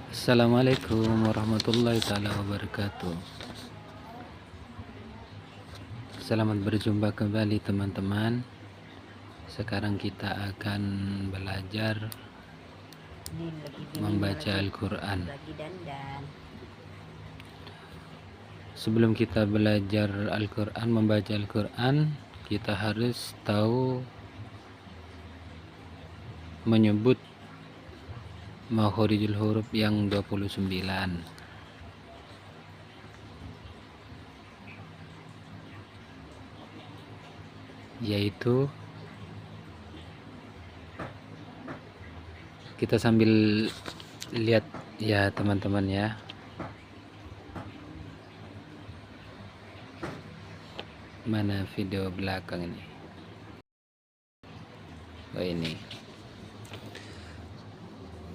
Assalamualaikum warahmatullahi taala wabarakatuh. Selamat berjumpa kembali teman-teman. Sekarang kita akan belajar membaca Al-Quran. Sebelum kita belajar Al-Quran, membaca Al-Quran, kita harus tahu menyebut makhorijul huruf yang 29, yaitu kita sambil lihat ya teman-teman ya. Mana video belakang ini? Oh ini.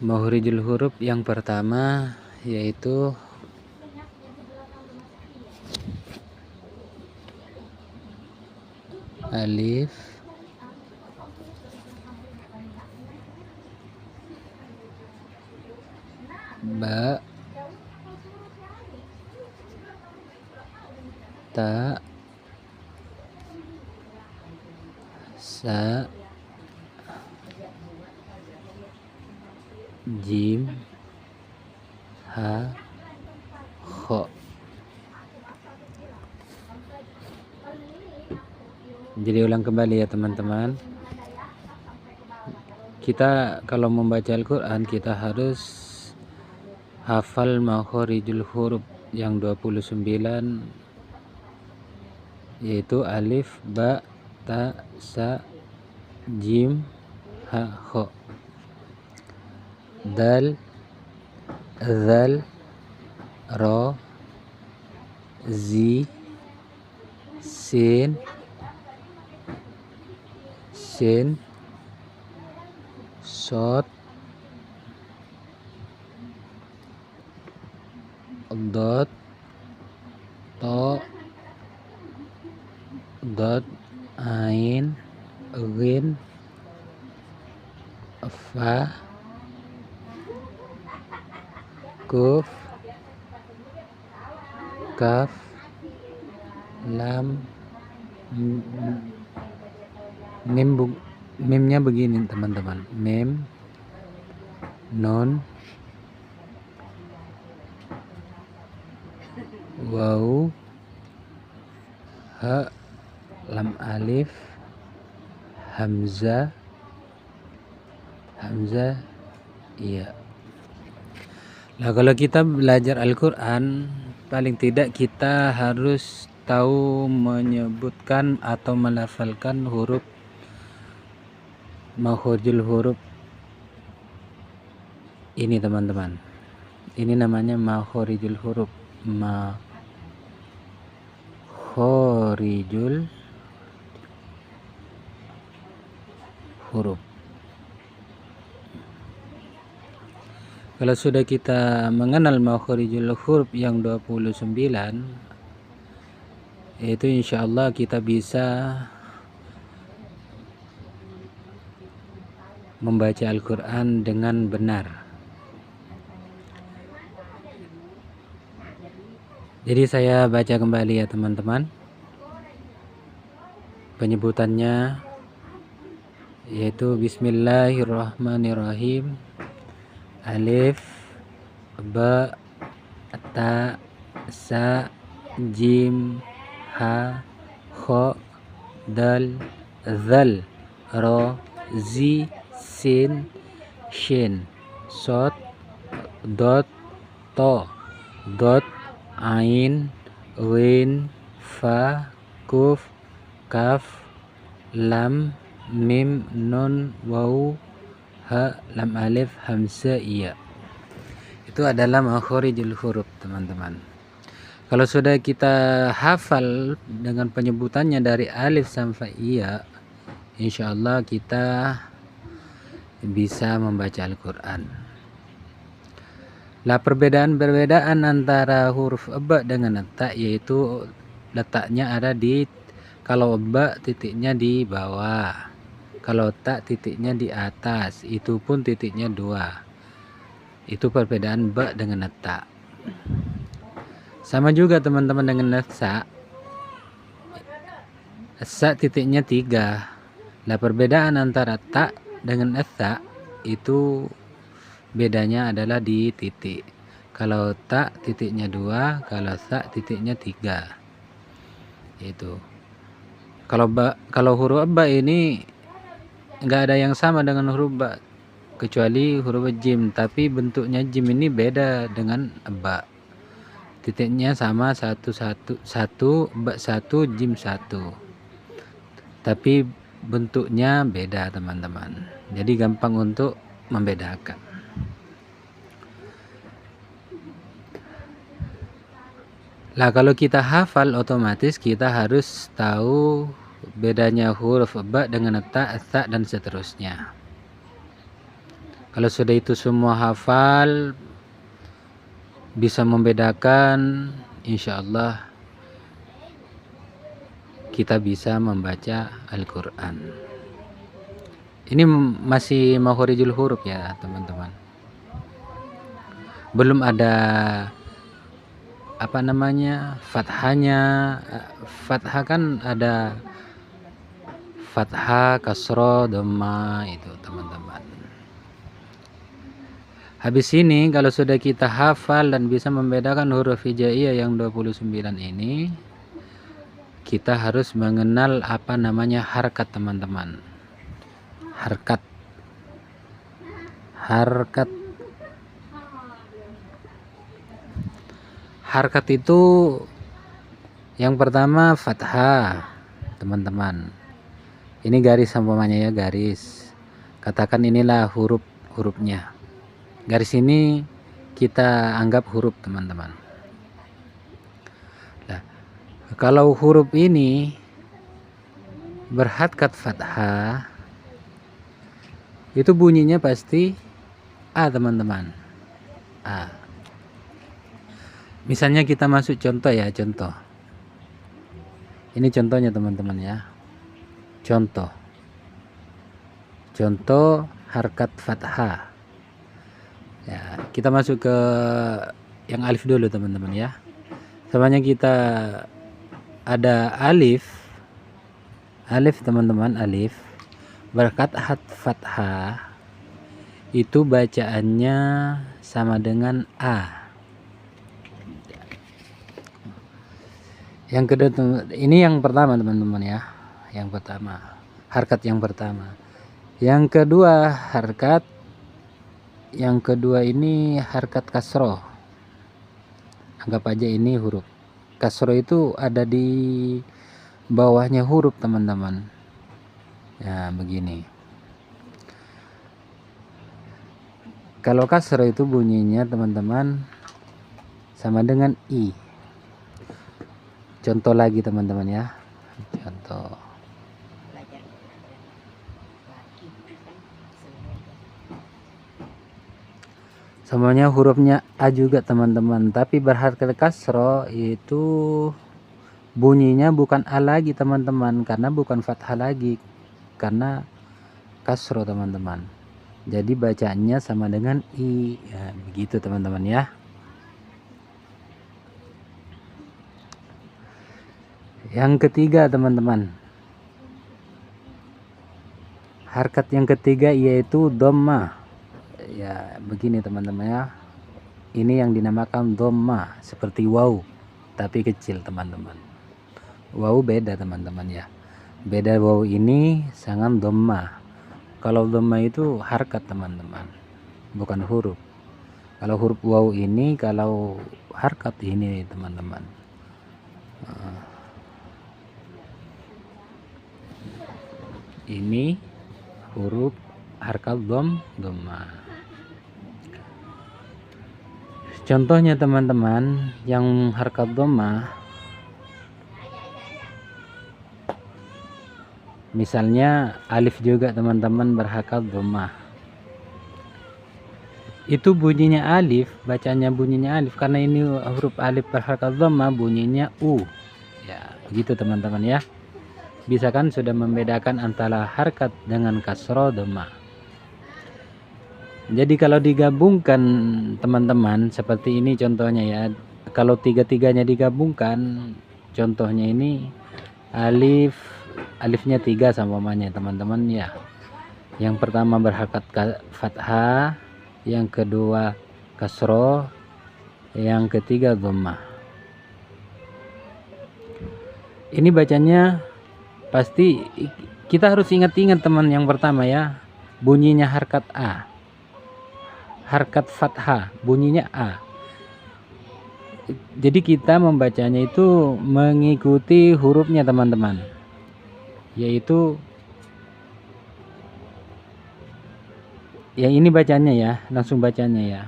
Makhorijul huruf yang pertama yaitu alif, ba, ta, sa, jim, ha, kho. Jadi ulang kembali ya teman-teman. Kita kalau membaca Al-Quran kita harus hafal makhorijul huruf yang 29, yaitu alif, ba, ta, sa, jim, ha, kho. Dal, zal, ro, zi, sin, shin, sod, dot, to, dot, ain, ghin, fa, kuf, kaf, lam, mim. Mimnya begini teman-teman, mim, nun, waw, ha, lam alif, hamzah, iya. Nah kalau kita belajar Al-Quran, paling tidak kita harus tahu menyebutkan atau melafalkan huruf makhorijul huruf ini teman-teman. Ini namanya makhorijul huruf. Makhorijul huruf. Kalau sudah kita mengenal makhorijul huruf yang 29, itu insyaallah kita bisa membaca Al-Quran dengan benar. Jadi saya baca kembali ya teman-teman. Penyebutannya yaitu Bismillahirrahmanirrahim. Alif, ba, ta, sa, jim, ha, kho, dal, zal, ro, zi, sin, shin, sod, dot, to, dot, ain, ghin, fa, kuf, kaf, lam, mim, nun, waw, ha, lam alif, hamzah, iya. Itu adalah makhorijul huruf teman-teman. Kalau sudah kita hafal dengan penyebutannya dari alif sampai iya, insyaallah kita bisa membaca Al-Quran. Nah perbedaan antara huruf ba dengan ta yaitu letaknya ada di, kalau ba titiknya di bawah, kalau ta titiknya di atas, itu pun titiknya 2. Itu perbedaan ba dengan ta. Sama juga teman-teman dengan sa. Sa titiknya 3. Nah, perbedaan antara ta dengan sa itu bedanya adalah di titik. Kalau ta titiknya 2, kalau sa titiknya 3. Itu. Kalau huruf ba ini nggak ada yang sama dengan huruf ba, kecuali huruf jim, tapi bentuknya jim ini beda dengan ba. Titiknya sama 1 ba 1 jim 1. Tapi bentuknya beda teman-teman. Jadi gampang untuk membedakan. Nah, kalau kita hafal otomatis kita harus tahu bedanya huruf ba dengan ta, sa dan seterusnya. Kalau sudah itu semua hafal, bisa membedakan, insya Allah kita bisa membaca Al-Quran. Ini masih makhorijul huruf ya teman-teman. Belum ada fathahnya. Fathah kan ada fathah, kasroh, dhamma, itu teman-teman. Habis ini kalau sudah kita hafal dan bisa membedakan huruf hijaiyah yang 29 ini, kita harus mengenal apa namanya harkat teman-teman. Harkat itu yang pertama fathah teman-teman. Ini garis sampamanya ya, garis. Katakan inilah hurufnya. Garis ini kita anggap huruf teman-teman. Nah, kalau huruf ini berharkat fathah, itu bunyinya pasti a teman-teman. A. Misalnya kita masuk contoh ya, contoh. Ini contohnya teman-teman ya. Contoh harkat fathah. Ya, kita masuk ke yang alif dulu teman-teman ya. Semuanya kita ada alif teman-teman, alif berharkat fathah itu bacaannya sama dengan a. Yang kedua, ini yang pertama teman-teman ya. Yang pertama, harkat yang pertama. Yang kedua ini harkat kasroh. Anggap aja ini huruf kasroh itu ada di bawahnya huruf teman-teman. Ya begini. Kalau kasroh itu bunyinya teman-teman sama dengan i. Contoh lagi teman-teman ya. Contoh. Semuanya hurufnya a juga teman-teman, tapi berharkat kasroh itu bunyinya bukan a lagi teman-teman, karena bukan fathah lagi, karena kasroh teman-teman. Jadi bacaannya sama dengan i. Ya, begitu teman-teman ya. Yang ketiga teman-teman, harkat yang ketiga yaitu dhamma. Ya begini teman-teman ya, ini yang dinamakan dhamma, seperti waw tapi kecil teman-teman. Waw beda teman-teman ya, beda waw ini sangat dhamma. Kalau dhamma itu harkat teman-teman, bukan huruf. Kalau huruf waw ini, kalau harkat ini teman-teman. Ini huruf harkat dhamma. Contohnya teman-teman yang harkat dhamma, misalnya alif juga teman-teman berharkat dhamma. Itu bunyinya alif, bacanya bunyinya alif, karena ini huruf alif berharkat dhamma, bunyinya u. Ya, begitu teman-teman ya. Bisa kan sudah membedakan antara harkat dengan kasroh dhamma. Jadi kalau digabungkan teman-teman seperti ini contohnya ya. Kalau tiga-tiganya digabungkan, contohnya ini alifnya 3 samanya teman-teman ya. Yang pertama berharokat fathah, yang kedua kasroh, yang ketiga dhammah. Ini bacanya pasti kita harus ingat-ingat teman. Yang pertama ya, bunyinya harkat A, harkat fathah, bunyinya A. Jadi kita membacanya itu mengikuti hurufnya teman-teman, yaitu yang ini bacanya ya, langsung bacanya ya.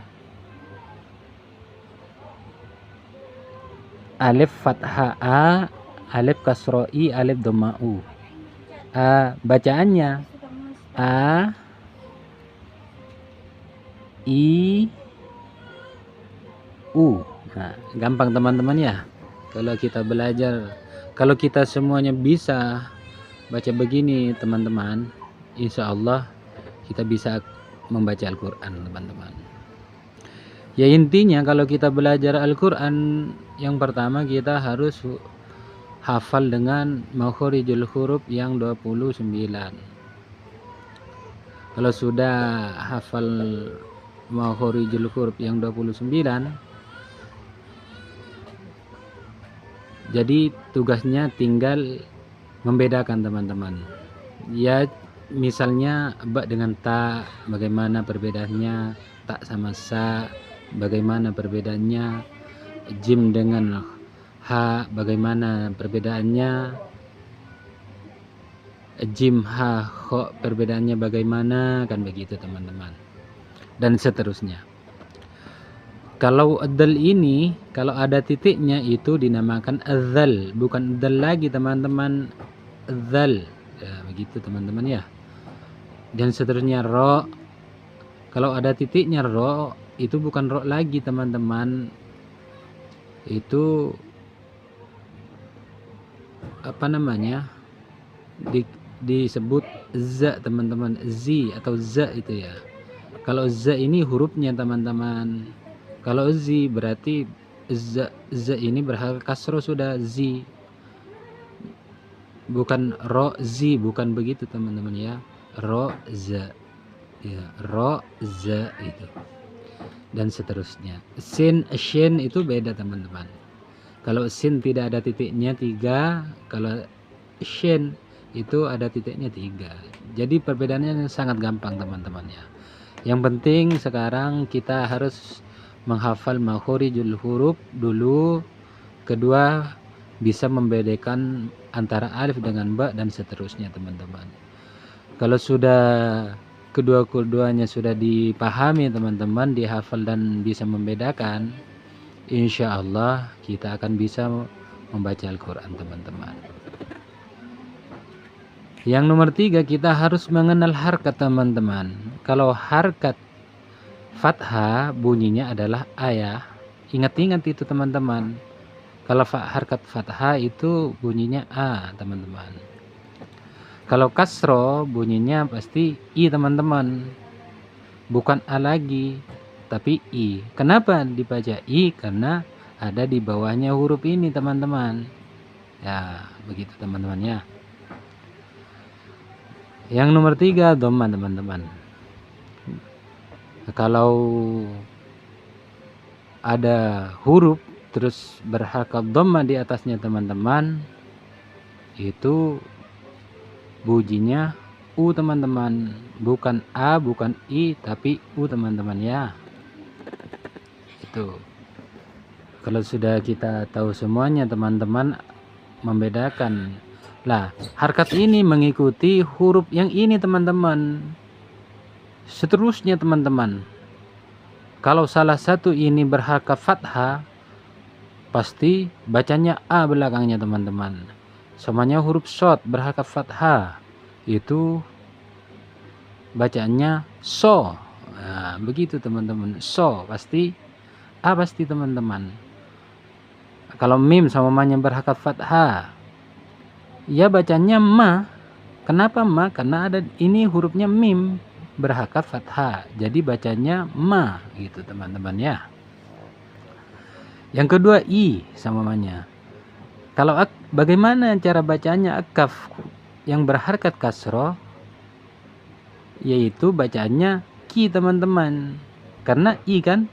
Alif fathah A, alif kasroh I, alif dhammah U. Bacaannya A, I, U. Nah, gampang teman-teman ya. Kalau kita belajar, kalau kita semuanya bisa baca begini teman-teman, insya Allah kita bisa membaca Al-Quran teman-teman. Ya intinya kalau kita belajar Al-Quran, yang pertama kita harus hafal dengan makhorijul huruf yang 29. Kalau sudah hafal makhorijul huruf yang 29, jadi tugasnya tinggal membedakan teman-teman. Ya misalnya ba dengan ta, bagaimana perbedaannya, ta sama sa, bagaimana perbedaannya, jim dengan ha, bagaimana perbedaannya, jim ha kho perbedaannya bagaimana, kan begitu teman-teman, dan seterusnya. Kalau adzal ini, kalau ada titiknya itu dinamakan adzal, bukan adzal lagi teman-teman, adzal ya, begitu teman-teman ya. Dan seterusnya ro, kalau ada titiknya ro itu bukan ro lagi teman-teman, itu apa namanya, disebut za teman-teman, zi atau za itu ya. Kalau za ini hurufnya teman-teman, kalau zi berarti za ini berharokat kasroh sudah, zi bukan ro zi, bukan begitu teman-teman ya, ro za ya, ro za itu, dan seterusnya. Sin shin itu beda teman-teman. Kalau sin tidak ada titiknya 3, kalau shin itu ada titiknya 3. Jadi perbedaannya sangat gampang teman-teman ya. Yang penting sekarang kita harus menghafal makhorijul huruf dulu, kedua bisa membedakan antara alif dengan ba dan seterusnya teman-teman. Kalau sudah kedua-keduanya sudah dipahami teman-teman, dihafal dan bisa membedakan, insya Allah kita akan bisa membaca Al-Quran teman-teman. Yang nomor 3, kita harus mengenal harkat teman-teman. Kalau harkat fathah bunyinya adalah A ya, ingat-ingat itu teman-teman. Kalau harkat fathah itu bunyinya A teman-teman. Kalau kasro bunyinya pasti I teman-teman, bukan A lagi tapi I. Kenapa dibaca I? Karena ada di bawahnya huruf ini teman-teman ya, begitu teman-teman ya. Yang nomor 3 dhammah teman-teman. Kalau ada huruf terus berharokat dhammah di atasnya teman-teman, itu bunyinya U teman-teman, bukan A, bukan I tapi U teman-teman ya. Itu kalau sudah kita tahu semuanya teman-teman, membedakan lah, harkat ini mengikuti huruf yang ini teman-teman. Seterusnya teman-teman, kalau salah satu ini berharokat fathah, pasti bacanya A belakangnya teman-teman. Semuanya huruf shad berharokat fathah, itu bacaannya so. Nah, begitu teman-teman, so pasti A pasti teman-teman. Kalau mim sama ma-nya berharokat fathah, ya bacanya ma. Kenapa ma? Karena ada ini hurufnya mim. berhakat fathah, jadi bacanya ma gitu teman-teman ya. Yang kedua i samanya. Kalau bagaimana cara bacanya akaf yang berharkat kasroh, yaitu bacaannya ki teman-teman, karena i kan.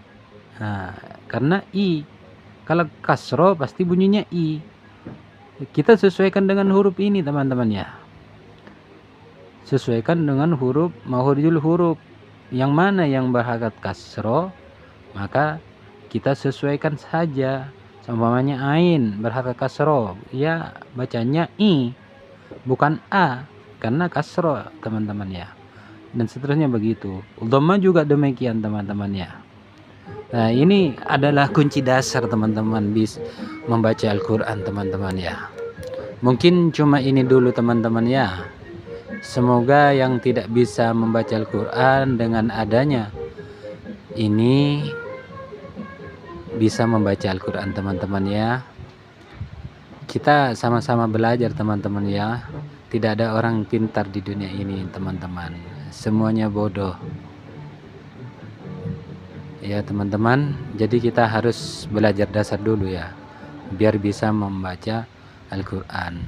Nah, karena i, kalau kasroh pasti bunyinya i. Kita sesuaikan dengan huruf ini teman-teman ya. Sesuaikan dengan huruf makhrijul huruf. Yang mana yang berhakat kasroh, maka kita sesuaikan saja. Seumpamanya ain berhakat kasroh, ya bacanya i, bukan a, karena kasroh teman-teman ya. Dan seterusnya begitu. Dhamma juga demikian teman-teman ya. Nah, ini adalah kunci dasar teman-teman bisa membaca Al-Quran teman-teman ya. Mungkin cuma ini dulu teman-teman ya. Semoga yang tidak bisa membaca Al-Quran dengan adanya ini bisa membaca Al-Quran teman-teman ya. Kita sama-sama belajar teman-teman ya. Tidak ada orang pintar di dunia ini teman-teman. Semuanya bodoh. Ya teman-teman, jadi kita harus belajar dasar dulu ya, biar bisa membaca Al-Quran.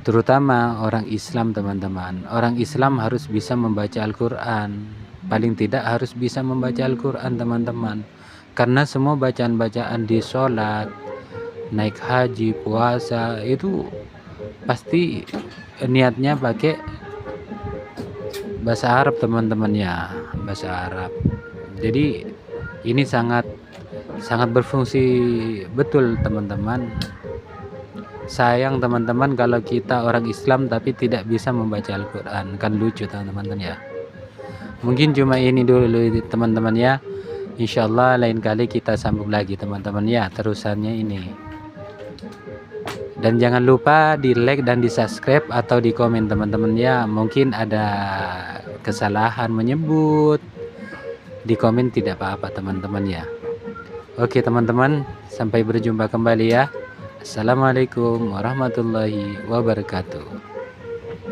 Terutama orang Islam teman-teman. Orang Islam harus bisa membaca Al-Quran. Paling tidak harus bisa membaca Al-Quran teman-teman. Karena semua bacaan-bacaan di sholat, naik haji, puasa, itu pasti niatnya pakai bahasa Arab teman-teman ya, bahasa Arab. Jadi ini sangat berfungsi betul teman-teman. Sayang teman-teman kalau kita orang Islam tapi tidak bisa membaca Al-Quran, kan lucu teman-teman ya. Mungkin cuma ini dulu teman-teman ya. Insyaallah lain kali kita sambung lagi teman-teman ya, terusannya ini. Dan jangan lupa di like dan di subscribe atau di komen teman-teman ya. Mungkin ada kesalahan menyebut, di komen tidak apa-apa teman-teman ya. Oke teman-teman, sampai berjumpa kembali ya. Assalamualaikum warahmatullahi wabarakatuh.